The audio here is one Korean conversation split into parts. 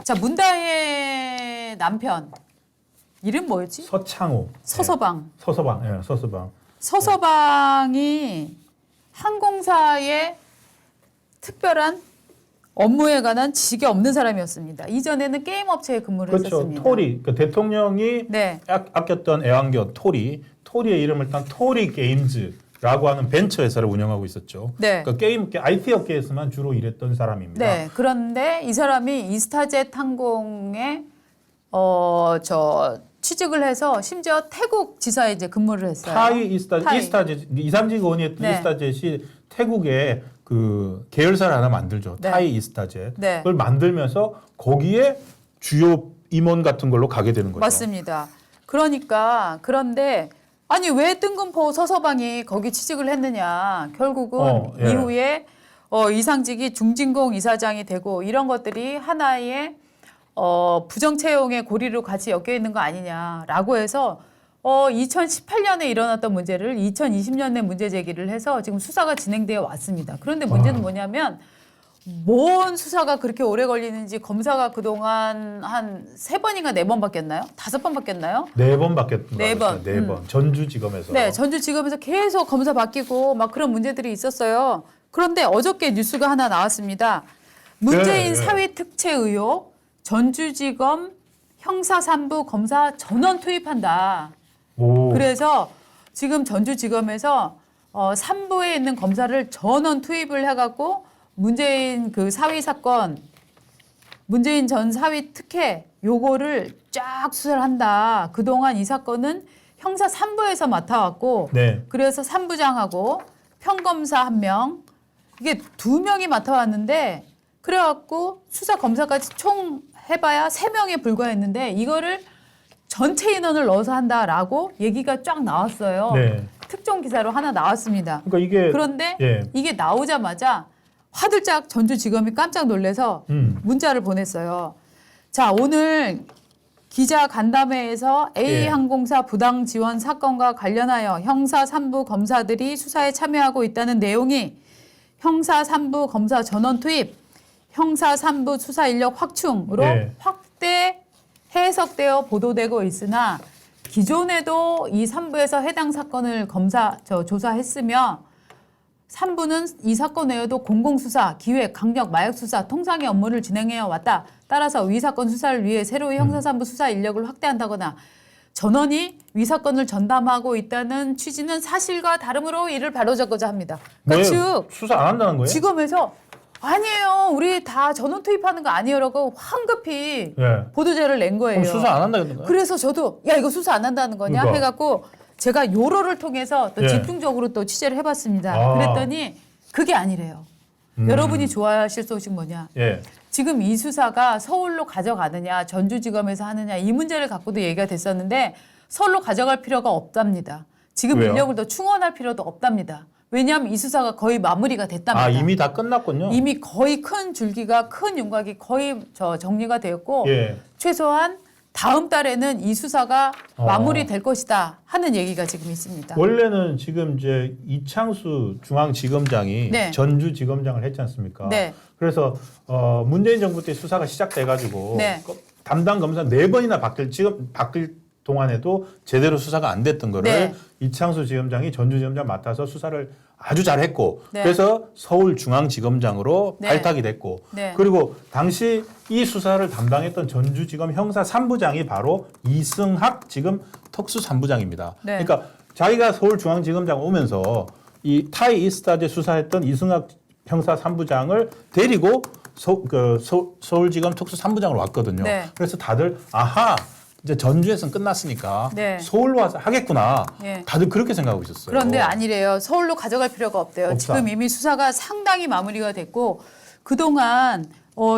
자, 문다의 남편 이름 뭐였지? 서창호. 서서방. 네. 서서방. 예, 서서방. 서서방이 항공사의 특별한 업무에 관한 지식이 없는 사람이었습니다. 이전에는 게임 업체에 근무를 그렇죠. 했었습니다. 토리. 그 대통령이 네. 아꼈던 애완견 토리의 이름을 딴 토리 게임즈라고 하는 벤처 회사를 운영하고 있었죠. 네. 그러니까 게임 IT 업계에서만 주로 일했던 사람입니다. 네. 그런데 이 사람이 이스타젯 항공에 취직을 해서 심지어 태국 지사에 이제 근무를 했어요. 타이. 이스타젯 이삼직 의원이었던 네. 이스타젯이 태국에 그 계열사를 하나 만들죠. 네. 타이 이스타젯. 네. 그걸 만들면서 거기에 주요 임원 같은 걸로 가게 되는 거죠. 맞습니다. 그런데 아니 왜 뜬금포 서서방이 거기 취직을 했느냐. 결국은 예. 이후에 이상직이 중진공 이사장이 되고 이런 것들이 하나의 부정 채용의 고리로 같이 엮여 있는 거 아니냐라고 해서 2018년에 일어났던 문제를 2020년에 문제 제기를 해서 지금 수사가 진행되어 왔습니다. 그런데 문제는 뭐냐면 뭔 수사가 그렇게 오래 걸리는지 검사가 그동안 한 3번인가 4번 바뀌었나요? 5번 바뀌었나요? 4번 바뀌었던 네 거 번. 같아요. 4번. 전주지검에서. 네, 전주지검에서 계속 검사 바뀌고 막 그런 문제들이 있었어요. 그런데 어저께 뉴스가 하나 나왔습니다. 문재인 네. 사위 특채 의혹, 전주지검 형사 3부 검사 전원 투입한다. 오. 그래서 지금 전주지검에서 3부에 있는 검사를 전원 투입을 해갖고 문재인 그 사위 사건, 문재인 전 사위 특혜 요거를 쫙 수사를 한다. 그동안 이 사건은 형사 3부에서 맡아왔고 네. 그래서 3부장하고 평검사 1명 이게 2명이 맡아왔는데 그래갖고 수사 검사까지 총 해봐야 3명에 불과했는데 이거를 전체 인원을 넣어서 한다라고 얘기가 쫙 나왔어요. 네. 특종 기사로 하나 나왔습니다. 그러니까 이게 그런데 예. 이게 나오자마자 화들짝 전주지검이 깜짝 놀라서 문자를 보냈어요. 자, 오늘 기자 간담회에서 A항공사 부당 지원 사건과 관련하여 형사 3부 검사들이 수사에 참여하고 있다는 내용이 형사 3부 검사 전원 투입, 형사 3부 수사 인력 확충으로 네. 확대 해석되어 보도되고 있으나 기존에도 이 3부에서 해당 사건을 조사했으며 3부는 이 사건 외에도 공공수사, 기획, 강력, 마약수사, 통상의 업무를 진행해 왔다. 따라서 위 사건 수사를 위해 새로이 형사 3부 수사 인력을 확대한다거나 전원이 위 사건을 전담하고 있다는 취지는 사실과 다름으로 이를 바로잡고자 합니다. 그러니까 즉 수사 안 한다는 거예요? 지검에서 아니에요. 우리 다 전원 투입하는 거 아니에요라고 황급히 예. 보도자를 낸 거예요. 그럼 수사 안 한다는 거예요? 그래서 저도 야 이거 수사 안 한다는 거냐 그러니까. 해갖고 제가 요로를 통해서 또 예. 집중적으로 또 취재를 해봤습니다. 아. 그랬더니 그게 아니래요. 여러분이 좋아하실 소식 뭐냐. 예. 지금 이 수사가 서울로 가져가느냐 전주지검에서 하느냐 이 문제를 갖고도 얘기가 됐었는데 서울로 가져갈 필요가 없답니다. 지금 왜요? 인력을 더 충원할 필요도 없답니다. 왜냐하면 이 수사가 거의 마무리가 됐답니다. 아, 이미 다 끝났군요. 이미 거의 큰 줄기가 큰 윤곽이 거의 정리가 되었고 예. 최소한 다음 달에는 이 수사가 마무리될 것이다 하는 얘기가 지금 있습니다. 원래는 지금 이제 이창수 중앙지검장이 네. 전주지검장을 했지 않습니까? 네. 그래서 문재인 정부 때 수사가 시작돼가지고 네. 담당 검사 4번이나 바뀔 동안에도 제대로 수사가 안 됐던 거를 네. 이창수 지검장이 전주지검장 맡아서 수사를 아주 잘했고 네. 그래서 서울중앙지검장으로 네. 발탁이 됐고 네. 그리고 당시 이 수사를 담당했던 전주지검 형사 3부장이 바로 이승학 지금 특수 3부장입니다. 네. 그러니까 자기가 서울중앙지검장 오면서 이 타이 이스타제 수사했던 이승학 형사 3부장을 데리고 서울지검 특수 3부장으로 왔거든요. 네. 그래서 다들 아하 이제 전주에서는 끝났으니까 네. 서울로 와서 하겠구나. 예. 다들 그렇게 생각하고 있었어요. 그런데 아니래요. 서울로 가져갈 필요가 없대요. 없다. 지금 이미 수사가 상당히 마무리가 됐고 그동안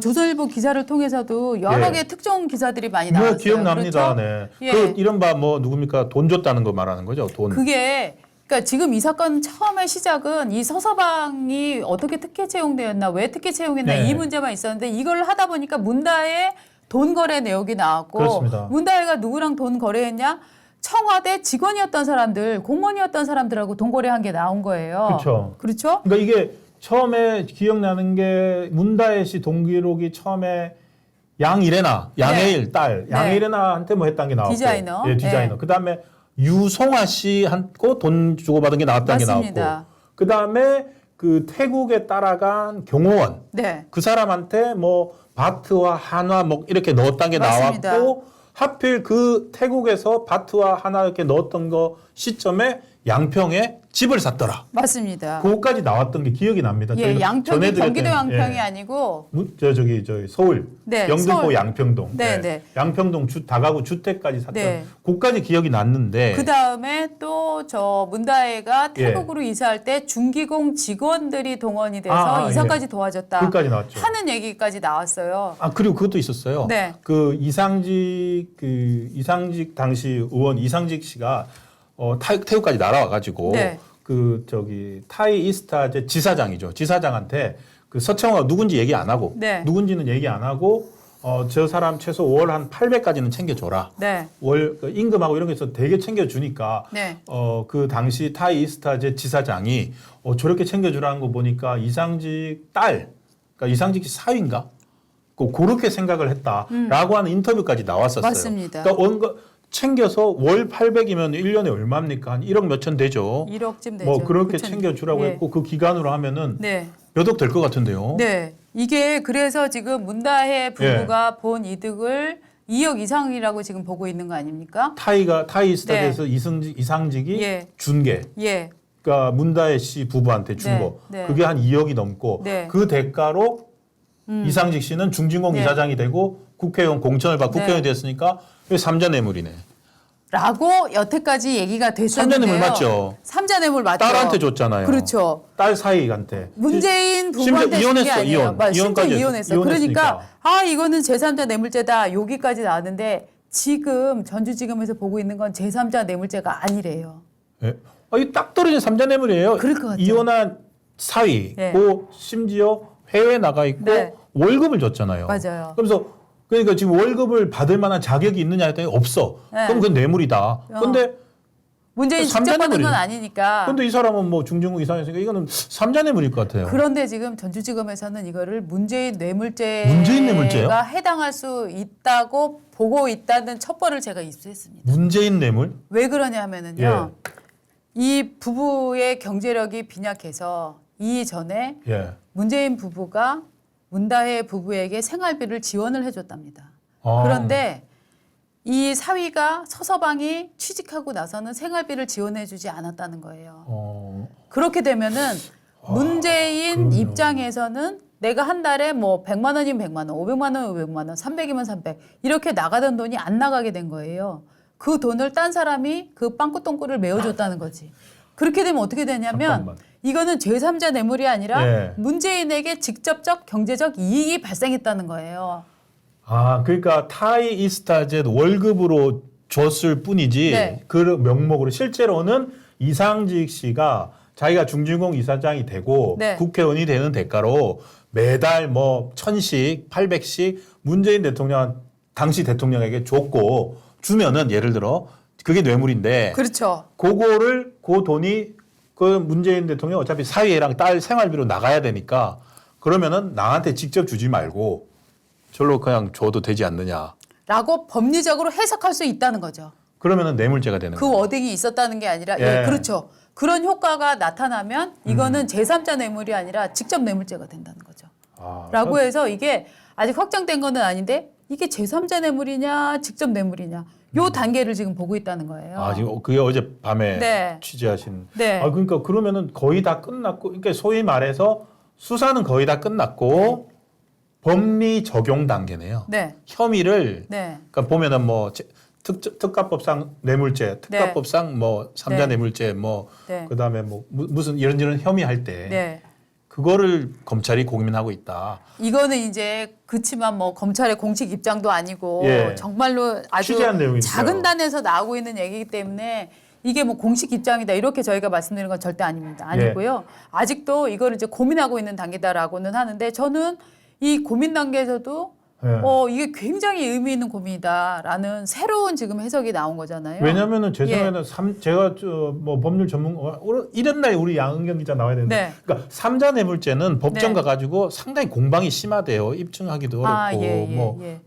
조선일보 기사를 통해서도 여러 예. 개의 특종 기사들이 많이 나왔어요. 뭐 기억납니다. 그렇죠? 네. 예. 그 이른바 뭐 누굽니까 돈 줬다는 거 말하는 거죠. 돈. 그게 그러니까 지금 이 사건 처음에 시작은 이 서서방이 어떻게 특혜 채용되었나, 왜 특혜 채용했나 네. 이 문제만 있었는데 이걸 하다 보니까 문다의 돈 거래 내역이 나왔고 그렇습니다. 문다혜가 누구랑 돈 거래했냐? 청와대 직원이었던 사람들, 공무원이었던 사람들하고 돈 거래한 게 나온 거예요. 그렇죠. 그렇죠? 그러니까 이게 처음에 기억나는 게 문다혜 씨 동기록이 처음에 양혜일 딸, 네. 양혜일한테 뭐 했다는 게 나왔고, 디자이너. 예, 디자이너. 네. 그다음에 유송아 씨한테 돈 주고 받은 게 나왔다는 게 맞습니다. 나왔고, 그다음에 그 태국에 따라간 경호원, 네. 그 사람한테 뭐 바트와 한화 뭐 이렇게 넣었다는 게 맞습니다. 나왔고, 하필 그 태국에서 바트와 한화 이렇게 넣었던 거 시점에 양평에 집을 샀더라. 맞습니다. 그거까지 나왔던 게 기억이 납니다. 예, 저희가 양평이 전해드렸던, 경기도 양평이 예. 아니고 저기 서울 네, 영등포 서울. 양평동 네, 네. 양평동 다가구 주택까지 샀던 네. 그까지 기억이 났는데 그 다음에 또 저 문다혜가 예. 태국으로 이사할 때 중기공 직원들이 동원이 돼서 아, 이사까지 도와줬다 그까지 나왔죠. 하는 얘기까지 나왔어요. 아 그리고 그것도 있었어요. 네. 그 이상직 당시 의원 이상직 씨가 태국까지 날아와 가지고 네. 그 저기 타이 이스타제 지사장이죠. 지사장한테 그 서청호가 누군지 얘기 안 하고 네. 누군지는 얘기 안 하고 저 사람 최소 월 한 800까지는 챙겨줘라. 네. 월 임금하고 이런 게 있어서 되게 챙겨주니까 네. 그 당시 타이 이스타제 지사장이 저렇게 챙겨주라는 거 보니까 이상직 딸, 그러니까 이상직 씨 사위인가? 그렇게 생각을 했다라고 하는 인터뷰까지 나왔었어요. 맞습니다. 그러니까 챙겨서 월 800이면 1년에 얼마입니까? 한 1억 몇천 되죠. 1억쯤 되죠. 뭐 그렇게 그천. 챙겨주라고 예. 했고 그 기간으로 하면은 네. 몇 억 될 것 같은데요. 네. 이게 그래서 지금 문다혜 부부가 본 이득을 2억 이상이라고 지금 보고 있는 거 아닙니까? 타이 스타트에서 이상직이 예. 준 게. 예. 그러니까 문다혜 씨 부부한테 준 네, 거. 네. 그게 한 2억이 넘고 네. 그 대가로 이상직 씨는 중진공 네. 이사장이 되고 국회의원 공천을 받고 네. 국회의원이 됐으니까 이게 삼자 뇌물이네. 라고 여태까지 얘기가 됐었는데요. 삼자 뇌물 맞죠? 삼자 뇌물 맞죠? 딸한테 줬잖아요. 그렇죠. 딸 사이한테. 문재인 심지어 부부한테 준 게 이혼했어, 아니에요. 이혼. 맞아요. 심지어 이혼까지 이혼했어요. 이혼했으니까. 그러니까 이거는 제3자 뇌물죄다. 여기까지 나왔는데 지금 전주지검에서 보고 있는 건 제3자 뇌물죄가 아니래요. 예. 이 딱 떨어진 삼자 뇌물이에요. 그럴 것 같죠. 이혼한 사위, 네. 심지어 해외 나가 있고 네. 월급을 줬잖아요. 맞아요. 그러니까 지금 월급을 받을 만한 자격이 있느냐 했더니 없어. 네. 그럼 그건 뇌물이다. 근데 문재인 삼자 직접 받은 건 뇌물이네. 아니니까. 근데 이 사람은 뭐 중진국 이사장이니까 이거는 삼자 뇌물일 것 같아요. 그런데 지금 전주지검에서는 이거를 문재인 뇌물죄가 문재인 뇌물죄요? 해당할 수 있다고 보고 있다는 첩보를 제가 입수했습니다. 문재인 뇌물? 왜 그러냐 하면은요. 예. 이 부부의 경제력이 빈약해서 이전에 예. 문재인 부부가 문다혜 부부에게 생활비를 지원을 해줬답니다. 아. 그런데 이 사위가 서서방이 취직하고 나서는 생활비를 지원해주지 않았다는 거예요. 그렇게 되면은 문재인 그럼요. 입장에서는 내가 한 달에 뭐 100만 원이면 100만 원, 500만 원이면 500만 원, 300이면 300 이렇게 나가던 돈이 안 나가게 된 거예요. 그 돈을 딴 사람이 그 빵꾸똥꾸를 메워줬다는 거지. 그렇게 되면 어떻게 되냐면 잠깐만. 이거는 제3자 뇌물이 아니라 예. 문재인에게 직접적 경제적 이익이 발생했다는 거예요. 그러니까 타이 이스타젯 월급으로 줬을 뿐이지 네. 그 명목으로 실제로는 이상직 씨가 자기가 중진공 이사장이 되고 네. 국회의원이 되는 대가로 매달 뭐 1,000씩, 800씩 문재인 대통령 당시 대통령에게 줬고 주면은 예를 들어 그게 뇌물인데 그렇죠. 그 돈이 그 문재인 대통령 어차피 사위랑 딸 생활비로 나가야 되니까 그러면은 나한테 직접 주지 말고 절로 그냥 줘도 되지 않느냐. 라고 법리적으로 해석할 수 있다는 거죠. 그러면은 뇌물죄가 되는 그 거예요. 워딩이 있었다는 게 아니라 예. 그렇죠. 그런 효과가 나타나면 이거는 제3자 뇌물이 아니라 직접 뇌물죄가 된다는 거죠. 라고 해서 이게 아직 확정된 건 아닌데 이게 제3자 뇌물이냐 직접 뇌물이냐 요 단계를 지금 보고 있다는 거예요. 지금 그게 어제 밤에 네. 취재하신. 네. 그러니까 그러면은 거의 다 끝났고, 그러니까 소위 말해서 수사는 거의 다 끝났고 법리 적용 단계네요. 네. 혐의를 네. 그러니까 보면은 뭐 특가법상 뇌물죄, 특가법상 뭐 삼자 네. 뇌물죄, 뭐 네. 그다음에 뭐 무슨 이런저런 혐의할 때 네. 그거를 검찰이 고민하고 있다. 이거는 이제 그치만 뭐 검찰의 공식 입장도 아니고 예. 정말로 아주 취재한 내용이니까요. 작은 단에서 나오고 있는 얘기이기 때문에 이게 뭐 공식 입장이다 이렇게 저희가 말씀드리는 건 절대 아닙니다. 아니고요. 아직도 이걸 이제 고민하고 있는 단계다라고는 하는데 저는 이 고민 단계에서도 예. 이게 굉장히 의미 있는 고민이다라는 새로운 지금 해석이 나온 거잖아요. 왜냐면은 제 생각에는 제가 뭐 법률 전문 이런 날 우리 양은경 기자 나와야 되는데, 네. 그러니까 삼자 뇌물죄는 법정 네. 가가지고 상당히 공방이 심하대요. 입증하기도 어렵고 아, 예.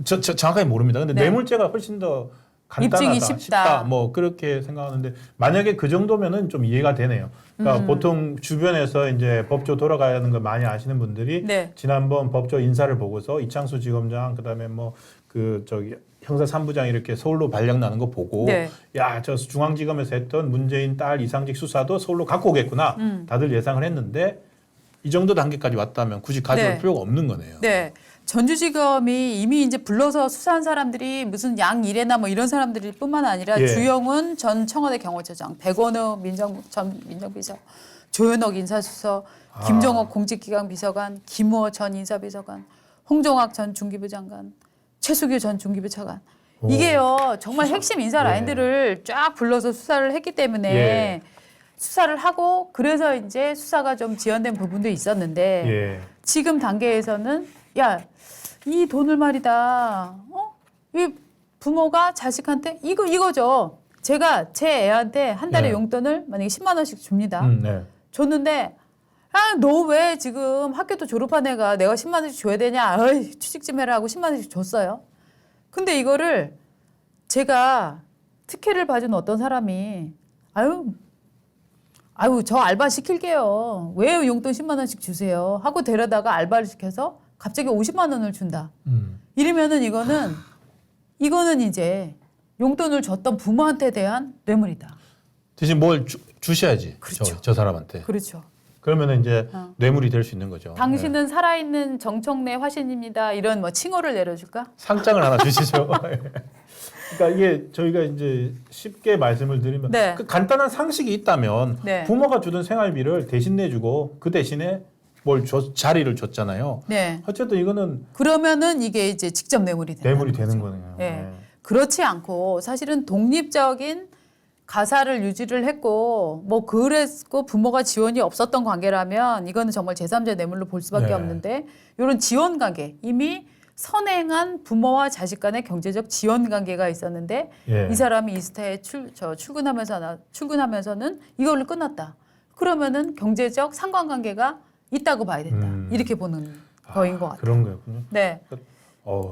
저 정확하게 모릅니다. 근데 네. 뇌물죄가 훨씬 더 간단하다, 입증이 쉽다. 뭐 그렇게 생각하는데 만약에 그 정도면은 좀 이해가 되네요. 그러니까 보통 주변에서 이제 법조 돌아가는 걸 많이 아시는 분들이 네. 지난번 법조 인사를 보고서 이창수 지검장 그다음에 뭐 형사 3부장 이렇게 서울로 발령 나는 거 보고 네. 야, 저 중앙지검에서 했던 문재인 딸 이상직 수사도 서울로 갖고 오겠구나. 다들 예상을 했는데 이 정도 단계까지 왔다면 굳이 가져올 네. 필요가 없는 거네요. 네. 전주지검이 이미 이제 불러서 수사한 사람들이 무슨 양이래나 뭐 이런 사람들일 뿐만 아니라 예. 주영훈 전 청와대 경호처장, 백원우 전 민정비서, 조현옥 인사수석, 김정옥 공직기강 비서관, 김우호 전 인사비서관, 홍종학 전 중기부 장관, 최수규 전 중기부 차관. 이게요 정말 핵심 인사 라인들을 쫙 불러서 수사를 했기 때문에 예. 수사를 하고 그래서 이제 수사가 좀 지연된 부분도 있었는데 예. 지금 단계에서는 야, 이 돈을 말이다. 이 부모가 자식한테 이거죠. 제가 제 애한테 한 달에 네. 용돈을 만약에 10만 원씩 줍니다. 네. 줬는데 너 왜 지금 학교도 졸업한 애가 내가 10만 원씩 줘야 되냐? 어이, 취직 좀 해라 하고 10만 원씩 줬어요. 근데 이거를 제가 특혜를 봐준 어떤 사람이 아유 저 알바 시킬게요. 왜 용돈 10만 원씩 주세요? 하고 데려다가 알바를 시켜서 갑자기 50만 원을 준다. 이러면은 이거는 이제 용돈을 줬던 부모한테 대한 뇌물이다. 대신 뭘 주셔야지. 그렇죠. 저 사람한테. 그렇죠. 그러면 이제 뇌물이 될 수 있는 거죠. 당신은 살아있는 정청래 화신입니다. 이런 뭐 칭호를 내려줄까? 상장을 하나 주시죠. 그러니까 이게 저희가 이제 쉽게 말씀을 드리면 네. 그 간단한 상식이 있다면 네. 부모가 주던 생활비를 대신 내주고 그 대신에 자리를 줬잖아요. 네. 어쨌든 이거는 그러면은 이게 이제 직접 뇌물이 된다. 뇌물이 되는 거네요. 네. 그렇지 않고 사실은 독립적인 가사를 유지를 했고 뭐 그랬고 부모가 지원이 없었던 관계라면 이거는 정말 제3자 뇌물로 볼 수밖에 네. 없는데 이런 지원 관계 이미 선행한 부모와 자식 간의 경제적 지원 관계가 있었는데 예. 이 사람이 이스타에 출근하면서는 이걸로 끝났다. 그러면은 경제적 상관관계가 있다고 봐야 된다. 이렇게 보는 거인 것 같아요. 그런 거였군요. 네.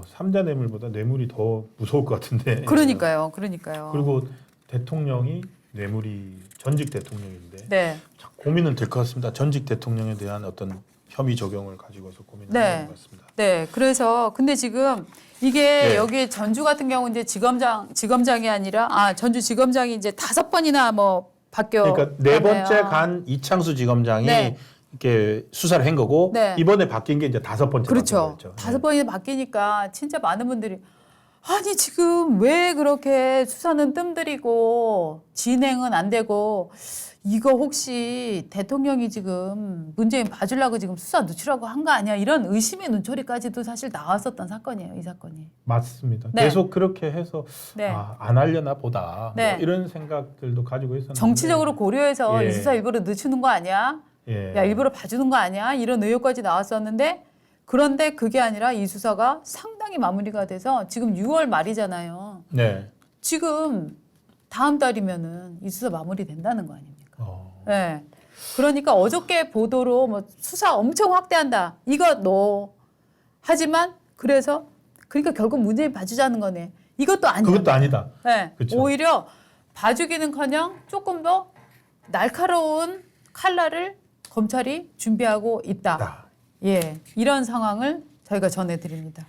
삼자 뇌물보다 뇌물이 더 무서울 것 같은데. 그러니까요. 그리고 대통령이 뇌물이 전직 대통령인데 네. 참 고민은 될 것 같습니다. 전직 대통령에 대한 어떤 혐의 적용을 가지고서 고민을 네. 하는 것 같습니다. 네. 그래서 근데 지금 이게 네. 여기 전주 같은 경우 이제 지검장이 아니라 전주 지검장이 이제 5번이나 뭐 바뀌어. 그러니까 네 번째 간 이창수 지검장이 네. 이렇게 수사를 한 거고 네. 이번에 바뀐 게 이제 5번째. 그렇죠. 바뀐 거였죠. 5번이 바뀌니까 진짜 많은 분들이 아니 지금 왜 그렇게 수사는 뜸들이고 진행은 안 되고 이거 혹시 대통령이 지금 문재인 봐주려고 지금 수사 늦추라고 한 거 아니야? 이런 의심의 눈초리까지도 사실 나왔었던 사건이에요. 이 사건이. 맞습니다. 네. 계속 그렇게 해서 네. 안 하려나 보다 네. 뭐 이런 생각들도 가지고 있었는데 정치적으로 고려해서 예. 이 수사 일부러 늦추는 거 아니야? 예. 야 일부러 봐주는 거 아니야? 이런 의혹까지 나왔었는데 그런데 그게 아니라 이 수사가 상당히 마무리가 돼서 지금 6월 말이잖아요. 네. 지금 다음 달이면은 이 수사 마무리 된다는 거 아닙니까? 네. 그러니까 어저께 보도로 뭐 수사 엄청 확대한다. 이거 하지만 그러니까 결국 문재인 봐주자는 거네. 이것도 아니다. 그것도 아니다. 네. 그쵸. 오히려 봐주기는커녕 조금 더 날카로운 칼날을 검찰이 준비하고 있다. 예, 이런 상황을 저희가 전해드립니다.